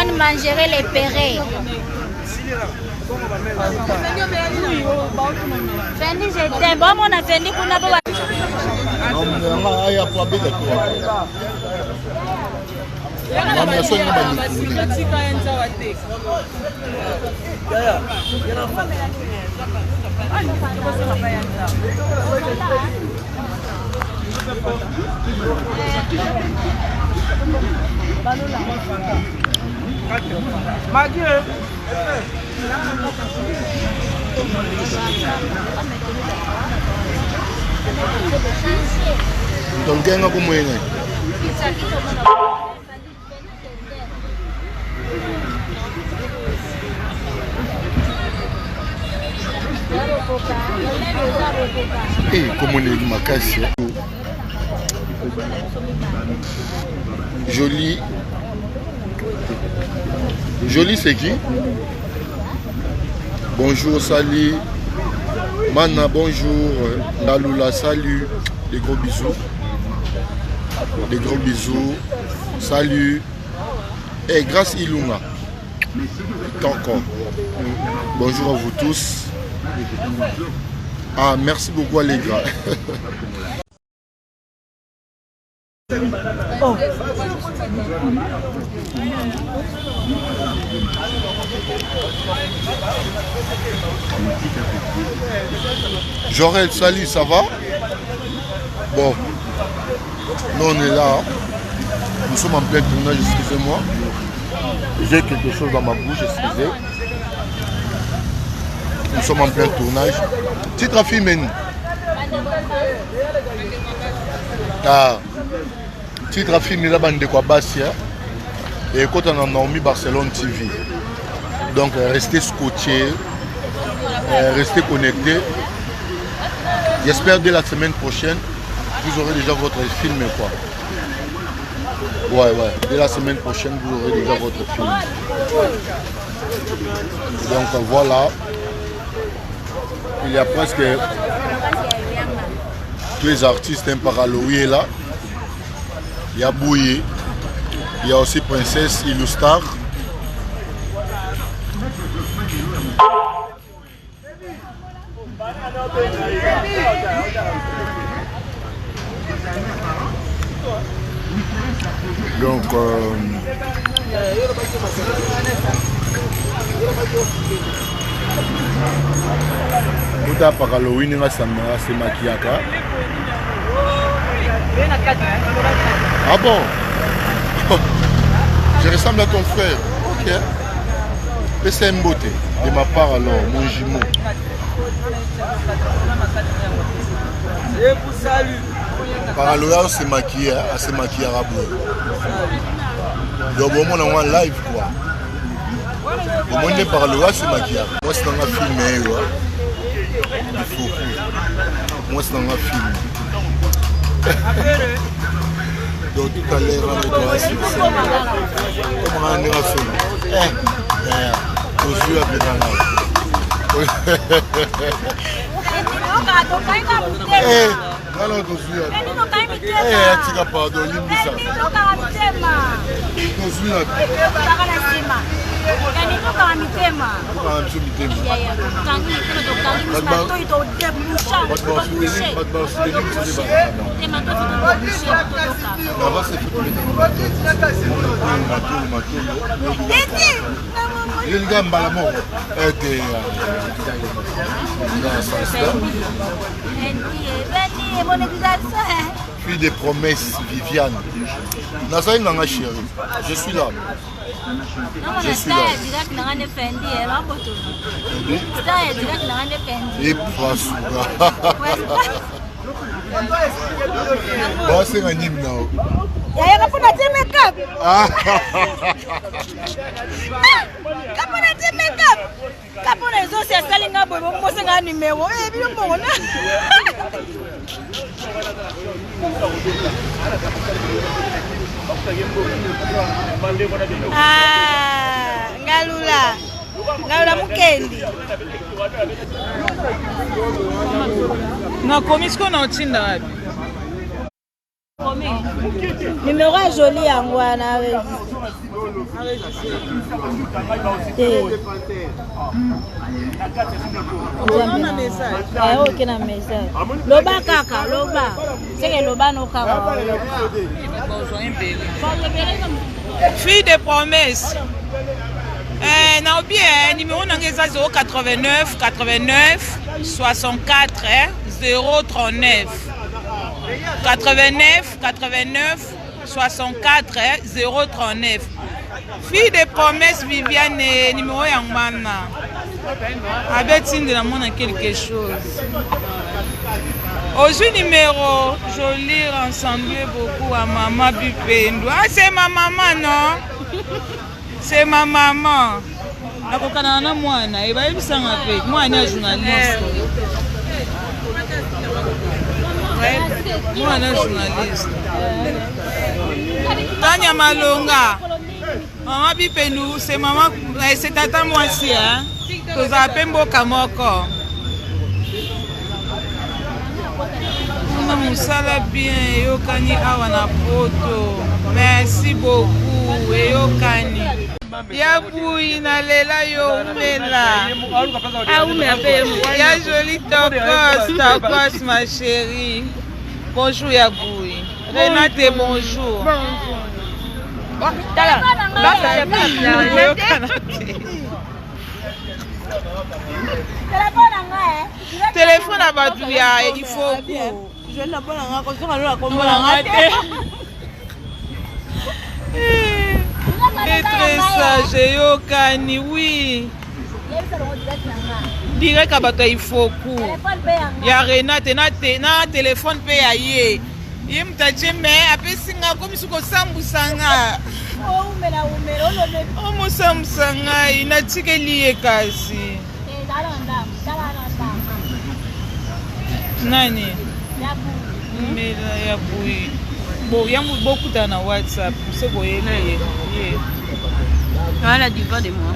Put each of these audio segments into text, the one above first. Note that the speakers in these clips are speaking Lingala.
Moi, je mangerai les pérés. Fendi, je t'aime. Bon, mon a Fendi, qu'on a pas. Donc, il y a un peu. Et comme on est de Makassi, Joli. Joli, c'est qui? Bonjour, salut. Mana, bonjour. Naloula, salut. Des gros bisous. Des gros bisous. Salut. Et grâce Ilunga. Encore. Bonjour à vous tous. Ah, merci beaucoup les gars. Oh. Jorel, salut, ça va? Bon, nous on est là. Nous sommes en plein tournage, excusez-moi. J'ai quelque chose dans ma bouche, excusez. Nous sommes en plein tournage. Titre à filmer nous. Ah, titre à filmer la bande de quoi Bassia. Et quand on a dormi Barcelone TV. Donc restez scotchés, restez connectés. J'espère dès la semaine prochaine, vous aurez déjà votre film quoi. Ouais, dès la semaine prochaine, vous aurez déjà votre film. Donc voilà. Il y a presque tous les artistes Paraloui là. Il y a Bouye. Il y a aussi Princesse Illustar. Donc Outa Paraloui c'est maquillaka. Ah bon? Je ressemble à ton frère. Ok. Mais c'est une beauté. De ma part alors, mon jumeau. Paraloya c'est maquillé, c'est maquillé à Rabou. Donc au moins on est en live quoi. Au moins les Paraloya c'est maquillé. Moi c'est dans un film. Il faut. Moi c'est dans un film. Donc tout à l'heure on est dans un film. Comment on est en film? Je suis à Pédana. Alors, je suis à pardon, Limbisa. Je suis là. Fille des promesses, Viviane. Nazaï n'a chérie. Je suis là. Je suis là. Et bon, c'est un hymne now. Ngalula mukendi. Na komisko na utinda wapi? Numéro est joli en Wana. Aucun message. Loba kaka, loba. C'est que loba no kaka. Fille de promesse. Naobi, numéro nangeza 089 89 64 039. 89 89 64 039. Fille de promesse Viviane, numéro Yangmana. Abetine de la monde a quelque chose. Aujourd'hui numéro, je lis ensemble beaucoup à maman Bipendo. Ah, c'est ma maman, non? C'est ma maman. Nakokana mwana, eba ebisanga pe. Mwana journaliste. Mwana journaliste. Tanya Malonga. Maman Bipendo, c'est maman, c'est tata moi aussi, hein. Tous appelés Mboka Moko. Moussala bien, Yokani Awana Poto. Merci beaucoup, Yokani. Yaboui Nalela Yomela. Ya joli tokos, ma chérie. Bonjour Yaboui. Renate, bonjour. Téléphone à Badouya, il faut. Je ne pas très sage, Yokani, oui. Direct à Bato, il faut. Il y a Renate, na téléphone payé. Il me dit, mais après, c'est comme si on s'emboussanga. Oh, mon Samsanga, il n'a tiré lié quasi. Nani? Mais il y a bon, il y a beaucoup dans WhatsApp. C'est bon, Voilà, du bas de moi.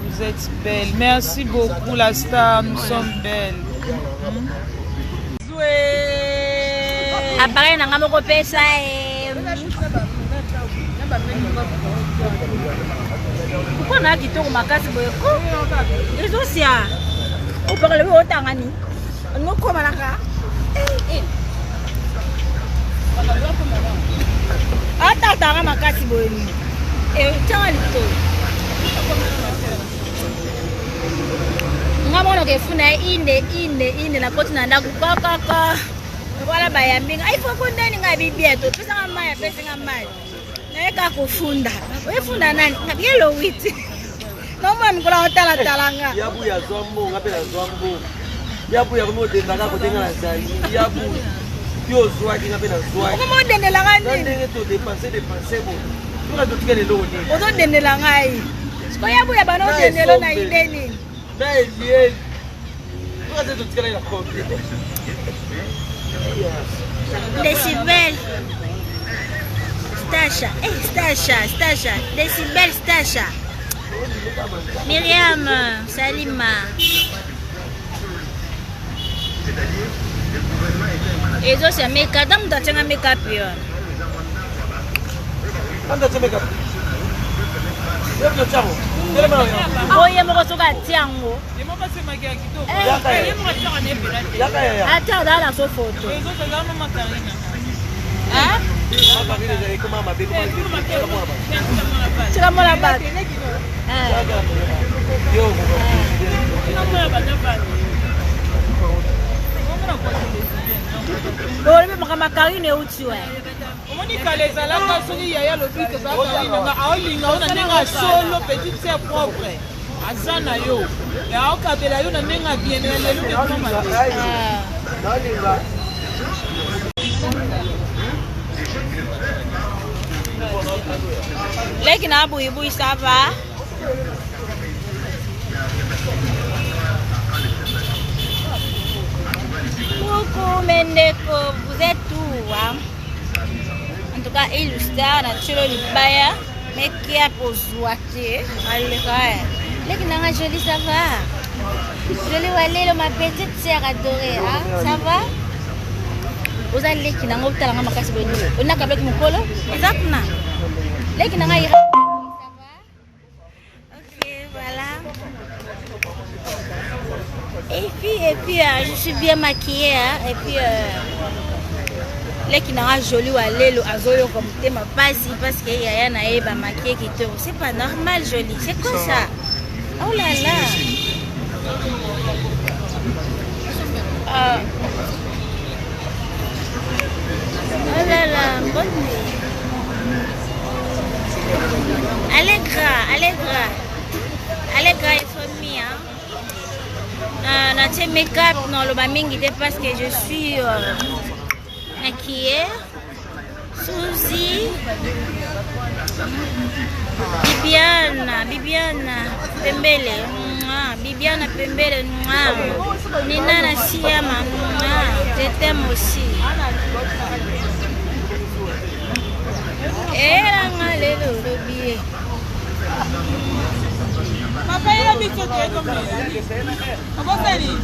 Vous êtes belle. Merci beaucoup, la star. Nous sommes belles. Appareil, n'a pas coupé ça. Pourquoi on a dit que ma casse est les aussi. On parle de autant à nous. On comment la attends, ma casse est et tiens, ngamona ke funa ine na koti na ndaku kaka wala bayambinga ayifo kundeni ngabibia to pesa ngamaya pesa ngamaya na eka kufunda wefunda nani ngabiyelo witi nomwe mkola otala talanga yabu ya zombo ngapela zombo yabu ya kumode ndaka kotenga na zali yabu yo zwaki ngapela zwaki kumodendela ngani ndenge to dépenser bon tuna dotikele lo ni odondendela ngai siko yabu ya bano dendelo na ideni. Décibel Stasha Décibel Stasha Myriam Salima ezo se meka damu tatenga make up yo anda make up yo chamo oye moko soka tiango ata dala so photo hein tira mola bat Oi, mas Karine uti we. Monica les alaka soli yaya lobi to za Karine nga aolinga ona nenga solo petite sœur propre. Azana yo. Ya okabela yo na nenga bien le lu ke mama. Leki na abu ibu ça va? Coucou Mendeko, vous êtes où hein? En tout cas, Illustar, Naturo Libaya, mais qui a posé allez, les gens jolis, ça va? Jolie Walé, ma petite sœur adorée, hein? Ça va? oza leki na ngo talanga makasi boni ona ka bloc mokolo exactement leki na ngai OK voilà et puis je suis bien maquillée et puis leki na nga joli wa lelo azoyo comme tema pasi parce que yaya na eba maquillée kitoko c'est pas normal joli c'est quoi ça oh là là oh là là bonne nuit allez gras il faut mis na tie make-up non le mingi parce que je suis maquillée Suzy Bibiana Pembele Nina Nasiama je t'aime aussi et le billet Papa, il a mis tout comme ça. Comment ça dit?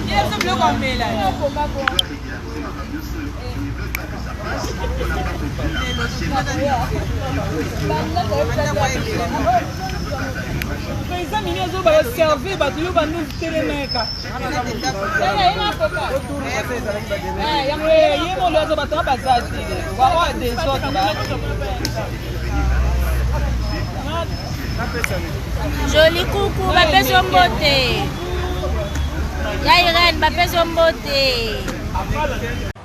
Il a tout comme ça. Joli coucou, bapé son beauté. Yaïren, bapé son beauté.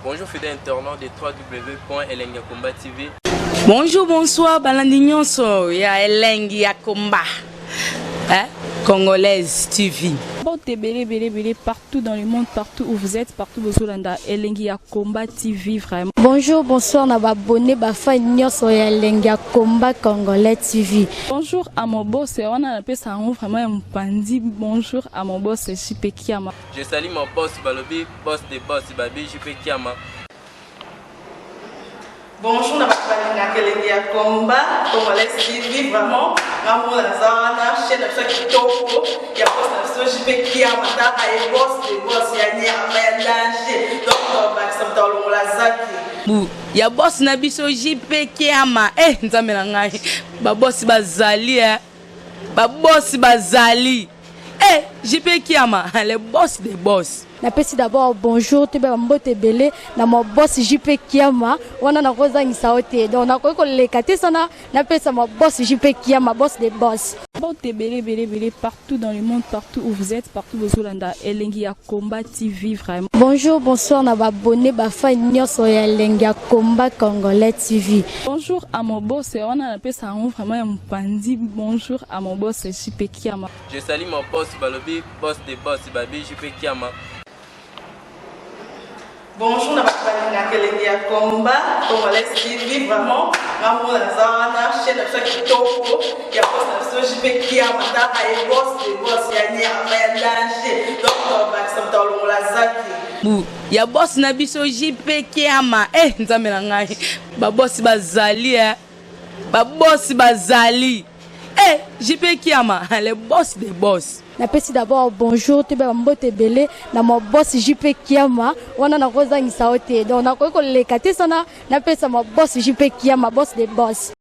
Bonjour fidèles internautes de www.elengiakomba TV. Bonjour, bonsoir, balandignon so ya Elengiakomba. Congolaise TV. Belé partout dans le monde, partout où vous êtes, partout où vous êtes, Elengiakomba TV vraiment. Bonjour, bonsoir, na abonné ba fan nyonso ya Elengiakomba Congolais TV. Bonjour à mon boss, on a appelé ça vraiment un pandi. Bonjour à mon boss, JP Kiama. Je salue mon boss Balobi, boss des boss Babi, JP Kiama. Bonjour, na Elengiakomba Congolais TV vraiment. Ramon Lazana, chaîne de Kitoko, il y a boss de JP Kiama, il y a boss des boss, il y a danger. Donc, ça me la ya boss na biso JP Kiama nzambe na ngai ba boss bazali ba boss bazali JP Kiama le boss des boss. Napesi d'abord bonjour te ba mbote belé na mo boss JP Kiama wana na kozangisa ote donc na ko lekate sana napesa mo boss JP Kiama boss des boss. Belé partout dans le monde, partout où vous êtes, partout où vous êtes, Elengiakomba TV vraiment. Bonjour, bonsoir, na abonné ba fan nyonso ya Elengiakomba Congolais TV. Bonjour à mon boss, on a appelé ça vraiment un pandi. Bonjour à mon boss JP Kiama. Je salue mon boss Balobi, boss des boss Babi, JP Kiama. Bonjour, na Elengiakomba Congolais TV vraiment. Ramon Lazana, chaîne de Kitoko, il y a boss de JP Kiama, il y a boss des boss, il y a danger. Donc, ça me ya boss na biso JP Kiama nzambe na ngai ba boss bazali ba boss bazali JP Kiama le boss des boss. Napesi d'abord bonjour te ba mbote belé na mo boss JP Kiama wana na kozangisa ote donc na ko lekate sana napesa mo boss JP Kiama boss des boss.